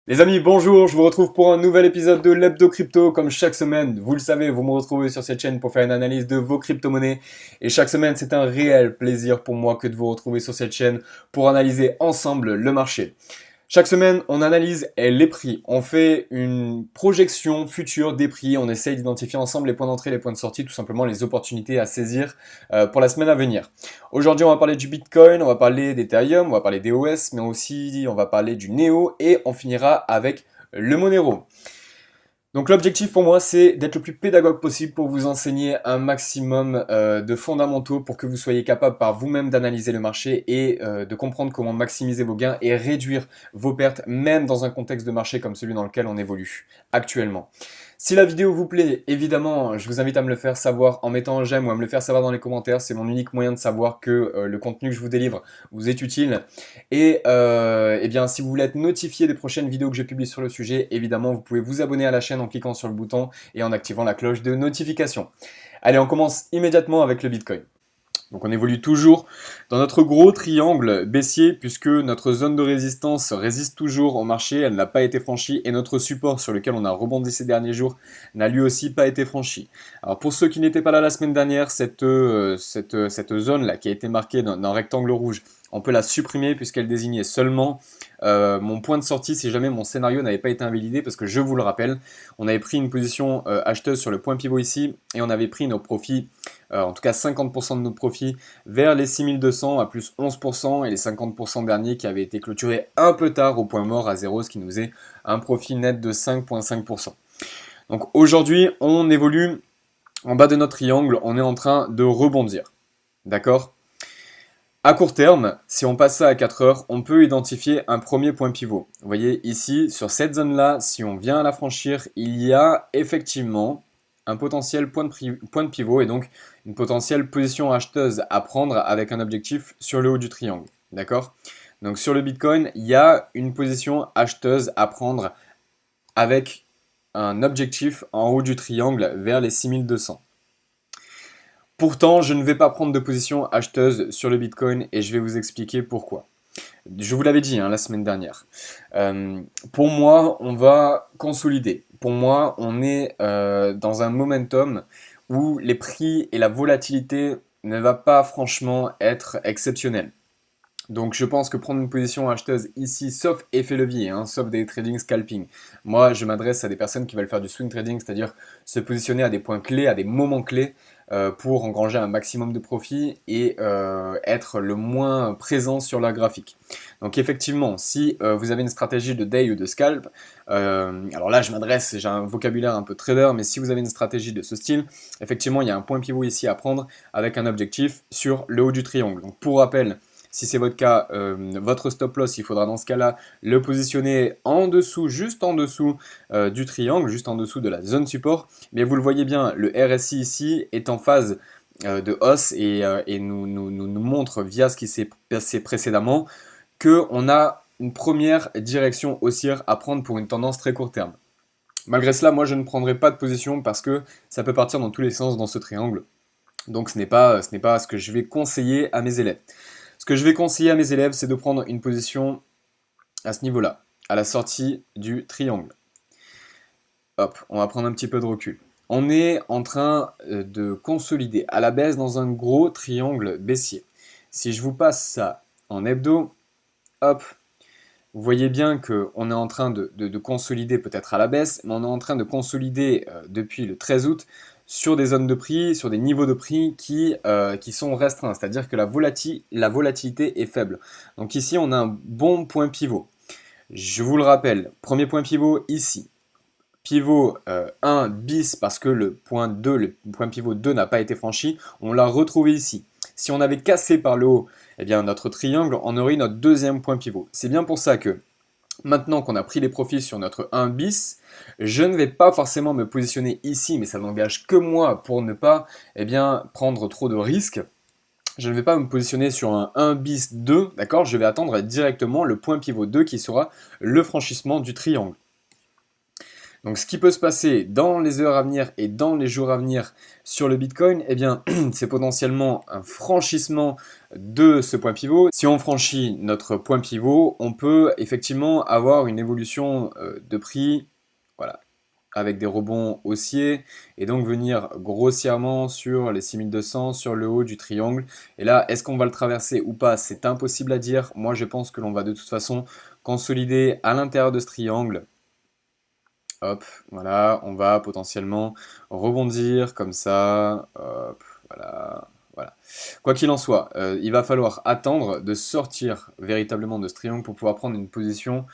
Les amis, bonjour, je vous retrouve pour un nouvel épisode de l'Hebdo Crypto. Comme chaque semaine, vous le savez, vous me retrouvez sur cette chaîne pour faire une analyse de vos crypto-monnaies. Et chaque semaine, c'est un réel plaisir pour moi que de vous retrouver sur cette chaîne pour analyser ensemble le marché. Chaque semaine, on analyse les prix. On fait une projection future des prix. On essaye d'identifier ensemble les points d'entrée, les points de sortie, tout simplement les opportunités à saisir pour la semaine à venir. Aujourd'hui, on va parler du Bitcoin, on va parler d'Ethereum, on va parler des OS, mais aussi on va parler du Neo et on finira avec le Monero. Donc l'objectif pour moi, c'est d'être le plus pédagogue possible pour vous enseigner un maximum de fondamentaux pour que vous soyez capable par vous-même d'analyser le marché et de comprendre comment maximiser vos gains et réduire vos pertes, même dans un contexte de marché comme celui dans lequel on évolue actuellement. Si la vidéo vous plaît, évidemment, je vous invite à me le faire savoir en mettant un j'aime ou à me le faire savoir dans les commentaires. C'est mon unique moyen de savoir que le contenu que je vous délivre vous est utile. Et eh bien, si vous voulez être notifié des prochaines vidéos que je publie sur le sujet, évidemment, vous pouvez vous abonner à la chaîne en cliquant sur le bouton et en activant la cloche de notification. Allez, on commence immédiatement avec le Bitcoin. Donc on évolue toujours dans notre gros triangle baissier puisque notre zone de résistance résiste toujours au marché, elle n'a pas été franchie et notre support sur lequel on a rebondi ces derniers jours n'a lui aussi pas été franchi. Alors pour ceux qui n'étaient pas là la semaine dernière, cette zone là qui a été marquée d'un rectangle rouge, on peut la supprimer puisqu'elle désignait seulement mon point de sortie si jamais mon scénario n'avait pas été invalidé parce que je vous le rappelle, on avait pris une position acheteuse sur le point pivot ici et on avait pris nos profits, en tout cas 50% de nos profits vers les 6200 à plus 11% et les 50% derniers qui avaient été clôturés un peu tard au point mort à 0, ce qui nous faisait un profit net de 5,5%. Donc aujourd'hui, on évolue en bas de notre triangle, on est en train de rebondir. D'accord ? À court terme, si on passe ça à 4 heures, on peut identifier un premier point pivot. Vous voyez ici, sur cette zone-là, si on vient à la franchir, il y a effectivement un potentiel point de pivot et donc une potentielle position acheteuse à prendre avec un objectif sur le haut du triangle. D'accord ? Donc sur le Bitcoin, il y a une position acheteuse à prendre avec un objectif en haut du triangle vers les 6200. Pourtant, je ne vais pas prendre de position acheteuse sur le Bitcoin et je vais vous expliquer pourquoi. Je vous l'avais dit la semaine dernière. Pour moi, on va consolider. Pour moi, on est dans un momentum où les prix et la volatilité ne va pas franchement être exceptionnels. Donc je pense que prendre une position acheteuse ici, sauf effet levier, sauf des trading scalping. Moi, je m'adresse à des personnes qui veulent faire du swing trading, c'est-à-dire se positionner à des points clés, à des moments clés, pour engranger un maximum de profit et être le moins présent sur la graphique. Donc effectivement, si vous avez une stratégie de day ou de scalp, alors là je m'adresse, j'ai un vocabulaire un peu trader, mais si vous avez une stratégie de ce style, effectivement il y a un point pivot ici à prendre avec un objectif sur le haut du triangle. Donc pour rappel, si c'est votre cas, votre stop loss, il faudra dans ce cas-là le positionner en dessous, juste en dessous du triangle, juste en dessous de la zone support. Mais vous le voyez bien, le RSI ici est en phase de hausse et nous montre via ce qui s'est passé précédemment qu'on a une première direction haussière à prendre pour une tendance très court terme. Malgré cela, moi je ne prendrai pas de position parce que ça peut partir dans tous les sens dans ce triangle. Donc ce n'est pas ce que je vais conseiller à mes élèves. Ce que je vais conseiller à mes élèves, c'est de prendre une position à ce niveau-là, à la sortie du triangle. Hop, on va prendre un petit peu de recul. On est en train de consolider à la baisse dans un gros triangle baissier. Si je vous passe ça en hebdo, hop, vous voyez bien qu'on est en train de consolider peut-être à la baisse, mais on est en train de consolider depuis le 13 août sur des zones de prix, sur des niveaux de prix qui sont restreints, c'est-à-dire que la volatilité est faible. Donc ici, on a un bon point pivot. Je vous le rappelle, premier point pivot ici. Pivot 1 bis parce que le point pivot 2 n'a pas été franchi, on l'a retrouvé ici. Si on avait cassé par le haut, eh bien notre triangle, on aurait eu notre deuxième point pivot. C'est bien pour ça que maintenant qu'on a pris les profits sur notre 1 bis, je ne vais pas forcément me positionner ici, mais ça n'engage que moi pour ne pas prendre trop de risques. Je ne vais pas me positionner sur un 1 bis 2, d'accord? Je vais attendre directement le point pivot 2 qui sera le franchissement du triangle. Donc ce qui peut se passer dans les heures à venir et dans les jours à venir sur le Bitcoin, eh bien c'est potentiellement un franchissement de ce point pivot. Si on franchit notre point pivot, on peut effectivement avoir une évolution de prix, voilà, avec des rebonds haussiers et donc venir grossièrement sur les 6200, sur le haut du triangle. Et là, est-ce qu'on va le traverser ou pas? C'est impossible à dire. Moi, je pense que l'on va de toute façon consolider à l'intérieur de ce triangle. Hop, voilà, on va potentiellement rebondir comme ça. Hop, voilà, voilà. Quoi qu'il en soit, il va falloir attendre de sortir véritablement de ce triangle pour pouvoir prendre une position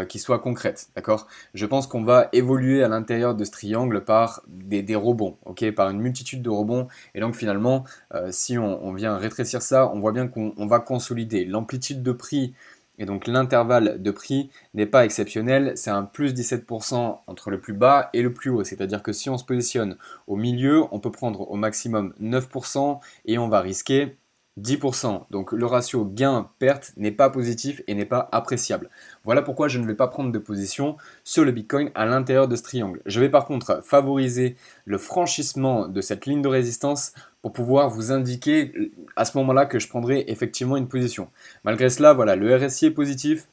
qui soit concrète, d'accord? Je pense qu'on va évoluer à l'intérieur de ce triangle par des rebonds, ok? Par une multitude de rebonds. Et donc finalement, si on vient rétrécir ça, on voit bien qu'on va consolider l'amplitude de prix et donc l'intervalle de prix n'est pas exceptionnel, c'est un plus 17% entre le plus bas et le plus haut. C'est-à-dire que si on se positionne au milieu, on peut prendre au maximum 9% et on va risquer 10%. Donc le ratio gain-perte n'est pas positif et n'est pas appréciable. Voilà pourquoi je ne vais pas prendre de position sur le Bitcoin à l'intérieur de ce triangle. Je vais par contre favoriser le franchissement de cette ligne de résistance pour pouvoir vous indiquer à ce moment-là que je prendrai effectivement une position. Malgré cela, voilà, le RSI est positif.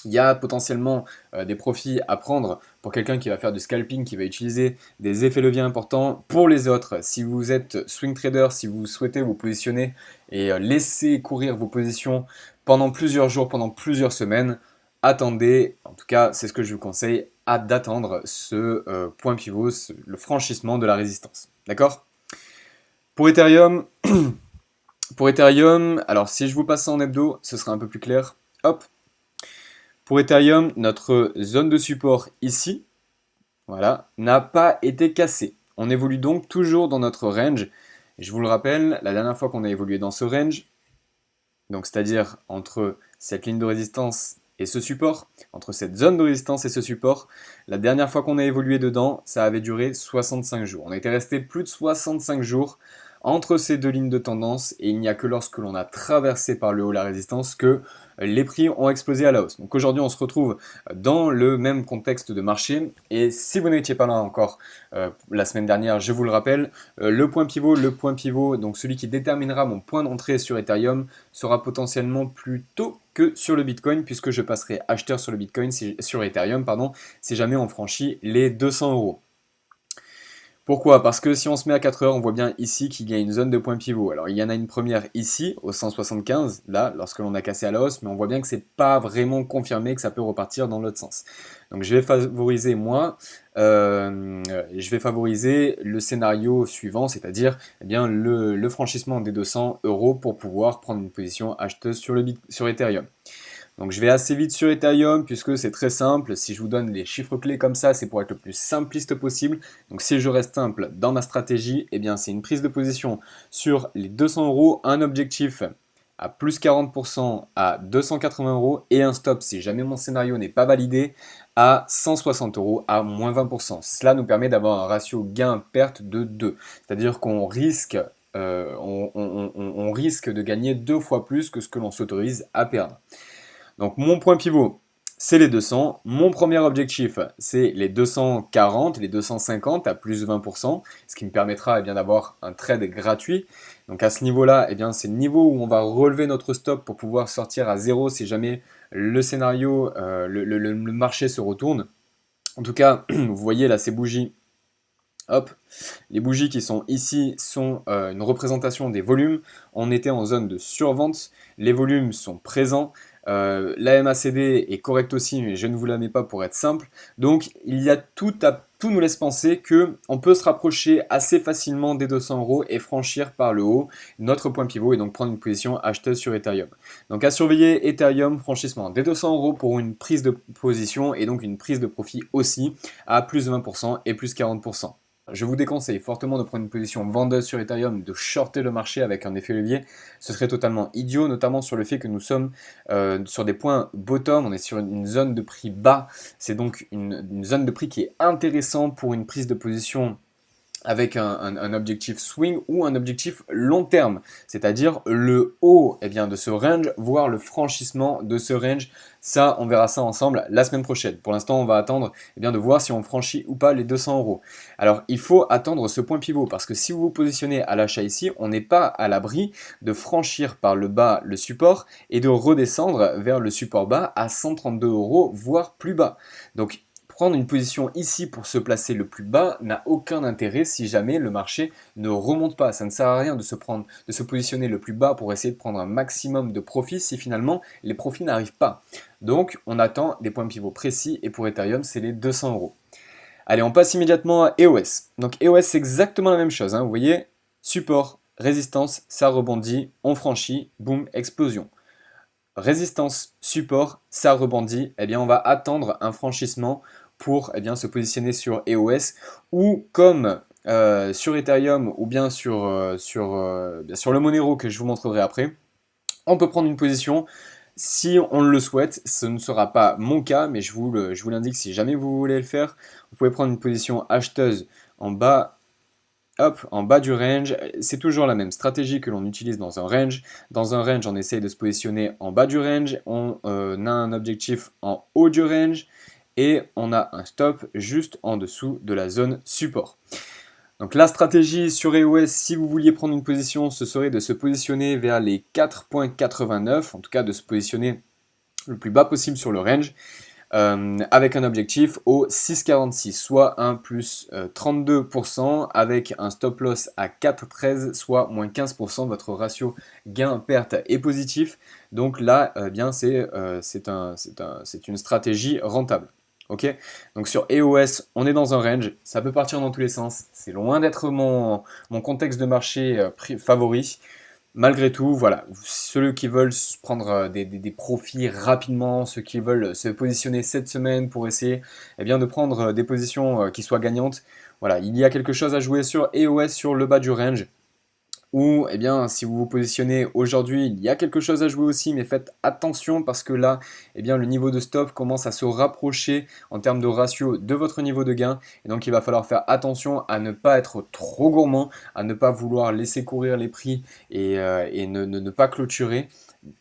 Il y a potentiellement des profits à prendre pour quelqu'un qui va faire du scalping, qui va utiliser des effets leviers importants. Pour les autres, si vous êtes swing trader, si vous souhaitez vous positionner et laisser courir vos positions pendant plusieurs jours, pendant plusieurs semaines, attendez, en tout cas c'est ce que je vous conseille, d'attendre ce point pivot, le franchissement de la résistance. D'accord? Pour Ethereum, alors si je vous passe ça en hebdo, ce sera un peu plus clair. Hop. Pour Ethereum, notre zone de support ici, voilà, n'a pas été cassée. On évolue donc toujours dans notre range. Et je vous le rappelle, la dernière fois qu'on a évolué dans ce range, donc c'est-à-dire entre cette ligne de résistance et ce support, entre cette zone de résistance et ce support, la dernière fois qu'on a évolué dedans, ça avait duré 65 jours. On était resté plus de 65 jours entre ces deux lignes de tendance et il n'y a que lorsque l'on a traversé par le haut la résistance que les prix ont explosé à la hausse. Donc aujourd'hui on se retrouve dans le même contexte de marché et si vous n'étiez pas là encore la semaine dernière, je vous le rappelle, le point pivot, donc celui qui déterminera mon point d'entrée sur Ethereum sera potentiellement plus tôt que sur le Bitcoin puisque je passerai acheteur sur le Bitcoin, sur Ethereum, pardon, si jamais on franchit les 200 euros. Pourquoi? Parce que si on se met à 4 heures, on voit bien ici qu'il y a une zone de point pivot. Alors il y en a une première ici, au 175, là, lorsque l'on a cassé à la hausse, mais on voit bien que c'est pas vraiment confirmé que ça peut repartir dans l'autre sens. Donc je vais favoriser, moi, je vais favoriser le scénario suivant, c'est-à-dire eh bien, le franchissement des 200 euros pour pouvoir prendre une position acheteuse sur Ethereum. Donc je vais assez vite sur Ethereum puisque c'est très simple. Si je vous donne les chiffres clés comme ça, c'est pour être le plus simpliste possible. Donc si je reste simple dans ma stratégie, eh bien c'est une prise de position sur les 200 euros, un objectif à plus 40% à 280 euros et un stop si jamais mon scénario n'est pas validé à 160 euros à moins 20%. Cela nous permet d'avoir un ratio gain-perte de 2. C'est-à-dire qu'on risque, on risque de gagner 2 fois plus que ce que l'on s'autorise à perdre. Donc mon point pivot, c'est les 200. Mon premier objectif, c'est les 240, les 250 à plus 20%, ce qui me permettra eh bien, d'avoir un trade gratuit. Donc à ce niveau-là, eh bien, c'est le niveau où on va relever notre stop pour pouvoir sortir à zéro si jamais le scénario, le marché se retourne. En tout cas, vous voyez là ces bougies. Hop, les bougies qui sont ici sont une représentation des volumes. On était en zone de survente, les volumes sont présents. La MACD est correcte aussi, mais je ne vous la mets pas pour être simple. Donc il y a tout nous laisse penser que on peut se rapprocher assez facilement des 200 euros et franchir par le haut notre point pivot et donc prendre une position acheteuse sur Ethereum. Donc à surveiller Ethereum, franchissement des 200 euros pour une prise de position et donc une prise de profit aussi à plus de 20% et plus 40%. Je vous déconseille fortement de prendre une position vendeuse sur Ethereum, de shorter le marché avec un effet levier. Ce serait totalement idiot, notamment sur le fait que nous sommes sur des points bottom, on est sur une zone de prix bas. C'est donc une zone de prix qui est intéressante pour une prise de position avec un objectif swing ou un objectif long terme, c'est-à-dire le haut de ce range, voire le franchissement de ce range. Ça, on verra ça ensemble la semaine prochaine. Pour l'instant, on va attendre de voir si on franchit ou pas les 200 euros. Alors, il faut attendre ce point pivot, parce que si vous vous positionnez à l'achat ici, on n'est pas à l'abri de franchir par le bas le support et de redescendre vers le support bas à 132 euros, voire plus bas. Donc, prendre une position ici pour se placer le plus bas n'a aucun intérêt si jamais le marché ne remonte pas. Ça ne sert à rien de se positionner le plus bas pour essayer de prendre un maximum de profits si finalement les profits n'arrivent pas. Donc on attend des points pivots précis et pour Ethereum c'est les 200 euros. Allez, on passe immédiatement à EOS. Donc EOS c'est exactement la même chose, hein. Vous voyez, support, résistance, ça rebondit, on franchit, boum, explosion. Résistance, support, ça rebondit, on va attendre un franchissement pour se positionner sur EOS ou comme sur Ethereum ou bien sur le Monero que je vous montrerai après, on peut prendre une position si on le souhaite. Ce ne sera pas mon cas, mais je vous l'indique si jamais vous voulez le faire. Vous pouvez prendre une position acheteuse en bas. Hop, en bas du range, c'est toujours la même stratégie que l'on utilise dans un range. Dans un range, on essaye de se positionner en bas du range, on a un objectif en haut du range et on a un stop juste en dessous de la zone support. Donc la stratégie sur EOS, si vous vouliez prendre une position, ce serait de se positionner vers les 4.89, en tout cas de se positionner le plus bas possible sur le range. Avec un objectif au 6,46, soit un plus 32%, avec un stop loss à 4,13, soit moins 15%. Votre ratio gain-perte est positif. Donc là, c'est une stratégie rentable. Ok, donc sur EOS, on est dans un range, ça peut partir dans tous les sens. C'est loin d'être mon contexte de marché favori. Malgré tout, voilà, ceux qui veulent prendre des profits rapidement, ceux qui veulent se positionner cette semaine pour essayer de prendre des positions qui soient gagnantes, voilà, il y a quelque chose à jouer sur EOS sur le bas du range. Ou si vous vous positionnez aujourd'hui, il y a quelque chose à jouer aussi, mais faites attention parce que là, le niveau de stop commence à se rapprocher en termes de ratio de votre niveau de gain. Et donc il va falloir faire attention à ne pas être trop gourmand, à ne pas vouloir laisser courir les prix et ne pas clôturer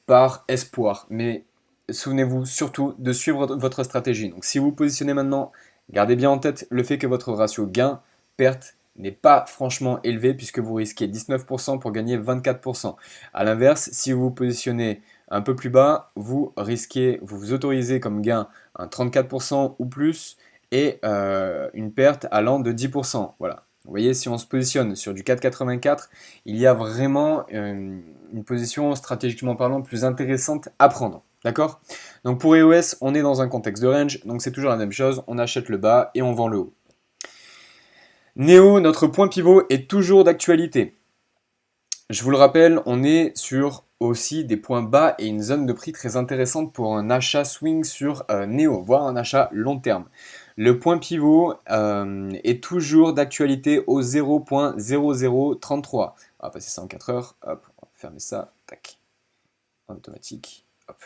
par espoir. Mais souvenez-vous surtout de suivre votre stratégie. Donc si vous vous positionnez maintenant, gardez bien en tête le fait que votre ratio gain-perte n'est pas franchement élevé puisque vous risquez 19% pour gagner 24%. A l'inverse, si vous vous positionnez un peu plus bas, vous vous autorisez comme gain un 34% ou plus et une perte allant de 10%. Voilà. Vous voyez, si on se positionne sur du 4,84, il y a vraiment une position stratégiquement parlant plus intéressante à prendre. D'accord? Donc pour EOS, on est dans un contexte de range, donc c'est toujours la même chose, on achète le bas et on vend le haut. Néo, notre point pivot est toujours d'actualité. Je vous le rappelle, on est sur aussi des points bas et une zone de prix très intéressante pour un achat swing sur Néo, voire un achat long terme. Le point pivot est toujours d'actualité au 0.0033. On va passer ça en 4 heures. Hop, on va fermer ça. Tac. En automatique. Hop.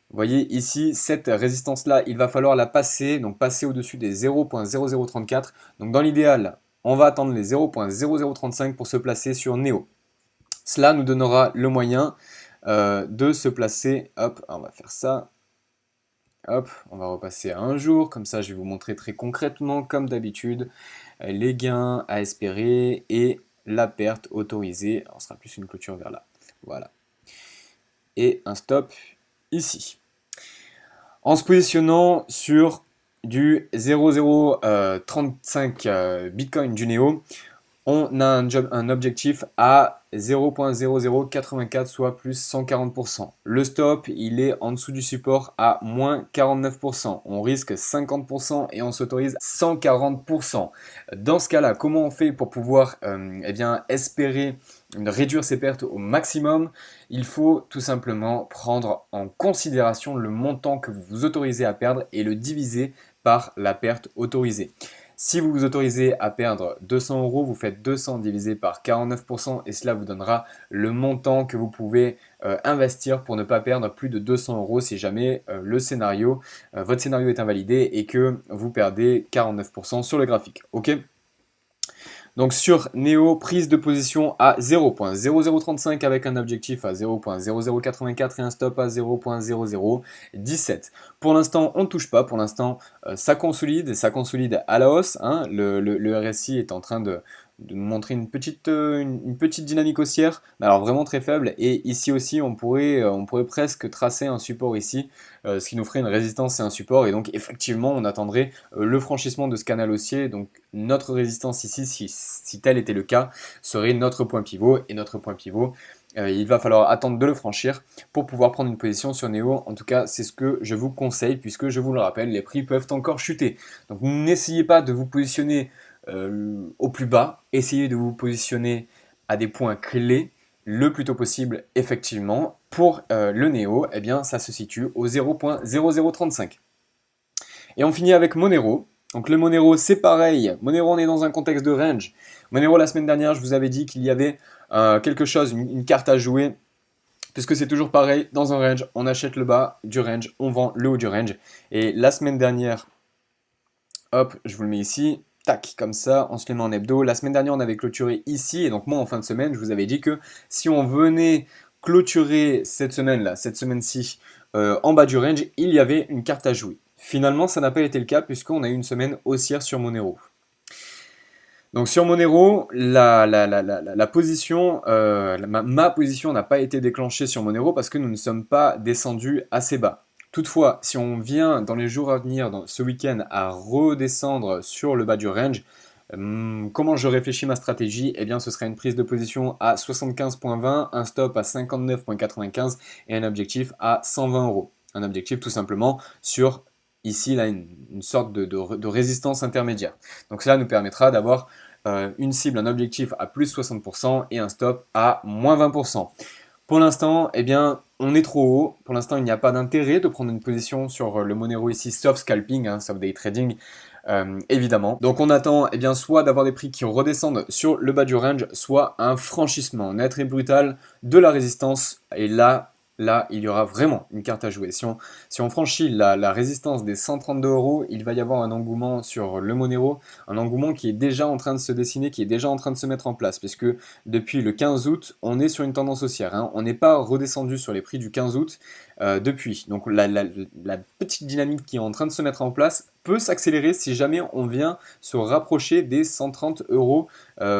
Vous voyez ici, cette résistance-là, il va falloir la passer, donc passer au-dessus des 0.0034. Donc dans l'idéal, on va attendre les 0.0035 pour se placer sur Néo. Cela nous donnera le moyen de se placer, hop, on va faire ça. Hop, on va repasser à un jour, comme ça je vais vous montrer très concrètement, comme d'habitude, les gains à espérer et la perte autorisée. Alors, ce sera plus une clôture vers là. Voilà. Et un stop ici. En se positionnant sur du 0,035 Bitcoin du Néo, on a un objectif à 0.0084, soit plus 140%. Le stop, il est en dessous du support à moins 49%. On risque 50% et on s'autorise 140%. Dans ce cas-là, comment on fait pour pouvoir espérer réduire ses pertes au maximum? Il faut tout simplement prendre en considération le montant que vous vous autorisez à perdre et le diviser par la perte autorisée. Si vous vous autorisez à perdre 200 euros, vous faites 200 divisé par 49% et cela vous donnera le montant que vous pouvez investir pour ne pas perdre plus de 200 euros si jamais votre scénario est invalidé et que vous perdez 49% sur le graphique. Ok ? Donc sur Neo, prise de position à 0.0035 avec un objectif à 0.0084 et un stop à 0.0017. Pour l'instant, on ne touche pas. Pour l'instant, ça consolide à la hausse. Hein. Le RSI est en train de montrer une petite dynamique haussière, mais alors vraiment très faible. Et ici aussi, on pourrait presque tracer un support ici, ce qui nous ferait une résistance et un support. Et donc effectivement, on attendrait le franchissement de ce canal haussier. Donc notre résistance ici, si tel était le cas, serait notre point pivot. Et notre point pivot, il va falloir attendre de le franchir pour pouvoir prendre une position sur Neo. En tout cas, c'est ce que je vous conseille, puisque je vous le rappelle, les prix peuvent encore chuter. Donc n'essayez pas de vous positionner au plus bas, essayez de vous positionner à des points clés le plus tôt possible. Effectivement, pour le Neo, eh bien, ça se situe au 0.0035. Et on finit avec Monero. Donc le Monero, c'est pareil. Monero, on est dans un contexte de range. Monero, la semaine dernière, je vous avais dit qu'il y avait quelque chose, une carte à jouer, puisque c'est toujours pareil, dans un range, on achète le bas du range, on vend le haut du range. Et la semaine dernière, hop, je vous le mets ici, tac, comme ça, on se les met en hebdo. La semaine dernière, on avait clôturé ici, et donc moi, en fin de semaine, je vous avais dit que si on venait clôturer cette semaine-là, cette semaine-ci, en bas du range, il y avait une carte à jouer. Finalement, ça n'a pas été le cas, puisqu'on a eu une semaine haussière sur Monero. Donc sur Monero, la position, ma position n'a pas été déclenchée sur Monero parce que nous ne sommes pas descendus assez bas. Toutefois, si on vient dans les jours à venir, ce week-end, à redescendre sur le bas du range, comment je réfléchis ma stratégie? Eh bien, ce sera une prise de position à 75.20, un stop à 59.95 et un objectif à 120 €. Un objectif tout simplement sur ici là une sorte de résistance intermédiaire. Donc cela nous permettra d'avoir une cible, un objectif à plus 60% et un stop à moins 20%. Pour l'instant, eh bien, on est trop haut. Pour l'instant, il n'y a pas d'intérêt de prendre une position sur le Monero ici, sauf scalping, hein, sauf day trading, évidemment. Donc on attend eh bien, soit d'avoir des prix qui redescendent sur le bas du range, soit un franchissement net et brutal de la résistance. Et là, il y aura vraiment une carte à jouer. Si on franchit la résistance des 132 €, il va y avoir un engouement sur le Monero, un engouement qui est déjà en train de se dessiner, qui est déjà en train de se mettre en place, puisque depuis le 15 août, on est sur une tendance haussière. Hein. On n'est pas redescendu sur les prix du 15 août depuis. Donc la petite dynamique qui est en train de se mettre en place peut s'accélérer si jamais on vient se rapprocher des 130 €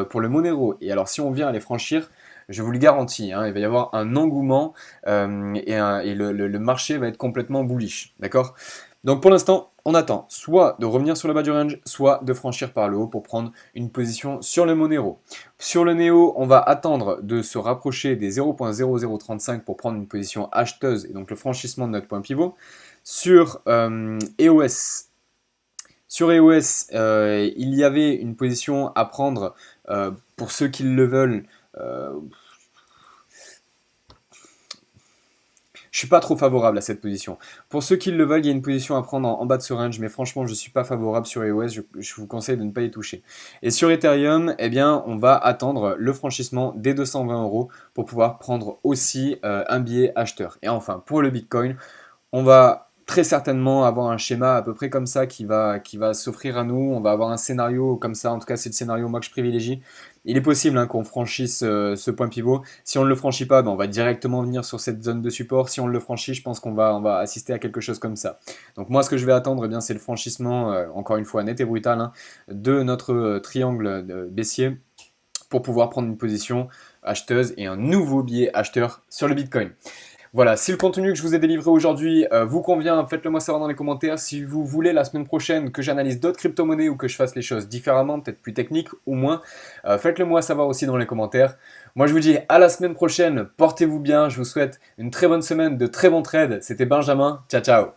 pour le Monero. Et alors si on vient à les franchir, je vous le garantis, hein, il va y avoir un engouement et le marché va être complètement bullish. D'accord? Donc pour l'instant, on attend soit de revenir sur le bas du range, soit de franchir par le haut pour prendre une position sur le Monero. Sur le Neo, on va attendre de se rapprocher des 0.0035 pour prendre une position acheteuse et donc le franchissement de notre point pivot. Sur EOS, il y avait une position à prendre pour ceux qui le veulent. Je suis pas trop favorable à cette position. Pour ceux qui le veulent, il y a une position à prendre en bas de ce range, mais franchement, je suis pas favorable sur EOS. Je vous conseille de ne pas y toucher. Et sur Ethereum, eh bien, on va attendre le franchissement des 220 € pour pouvoir prendre aussi un billet acheteur. Et enfin, pour le Bitcoin, on va très certainement avoir un schéma à peu près comme ça qui va s'offrir à nous. On va avoir un scénario comme ça. En tout cas, c'est le scénario moi que je privilégie. Il est possible qu'on franchisse ce point pivot. Si on ne le franchit pas, on va directement venir sur cette zone de support. Si on le franchit, je pense qu'on va assister à quelque chose comme ça. Donc moi, ce que je vais attendre, eh bien, c'est le franchissement, encore une fois, net et brutal, de notre triangle baissier pour pouvoir prendre une position acheteuse et un nouveau billet acheteur sur le Bitcoin. Voilà, si le contenu que je vous ai délivré aujourd'hui vous convient, faites-le moi savoir dans les commentaires. Si vous voulez la semaine prochaine que j'analyse d'autres crypto-monnaies ou que je fasse les choses différemment, peut-être plus techniques ou moins, faites-le moi savoir aussi dans les commentaires. Moi je vous dis à la semaine prochaine, portez-vous bien, je vous souhaite une très bonne semaine, de très bons trades. C'était Benjamin, ciao ciao.